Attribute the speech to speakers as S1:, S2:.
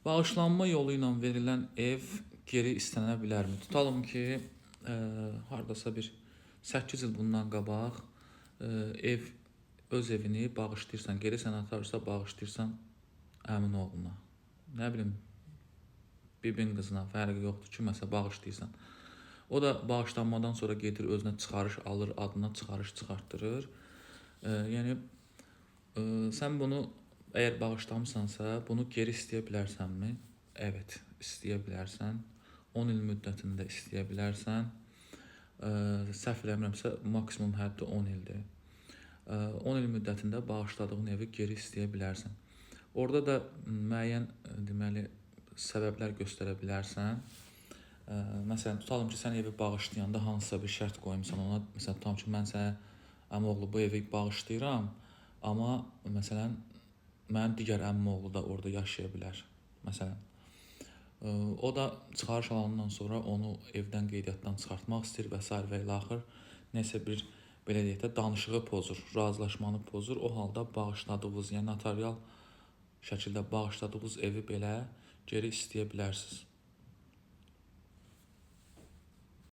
S1: Bağışlanma yolu ilə verilən ev geri istənə bilərmi? Tutalım ki, hardasa bir 8 il bundan qabaq ev öz evini bağışlayırsan, geri sənə atarsa bağışlayırsan əmin oğluna. Nə bilim, bibin qızına fərqi yoxdur, kiməsə bağışlayırsan. O da bağışlanmadan sonra gedir özünə çıxarış alır, adına çıxarış çıxartdırır. Yəni sən bunu əgər bağışlamısansa, bunu geri istəyə bilərsənmi? Evet, istəyə bilərsən. 10 il müddətində istəyə bilərsən. Səhv eləmirəmsə, maksimum həddi 10 ildir. 10 il müddətində bağışladığın evi geri istəyə bilərsən. Orada da müəyyən deməli səbəblər göstərə bilərsən. Məsələn, tutalım ki, sən evi bağışlayanda hansısa bir şərt qoymusan ona. Məsələn, tutalım ki, mən sənə əmioğlu bu evi bağışlayıram, amma məsələn, mənim digər əmioğlu da orada yaşaya bilər. Məsələn, o da çıxarış alandan sonra onu evdən qeydiyyatdan çıxartmaq istəyir və s. və ilaxır. Nəsə bir, belə deyək də, danışığı pozur, razılaşmanı pozur. O halda bağışladığınız, yəni notarial şəkildə bağışladığınız evi belə geri istəyə bilərsiniz.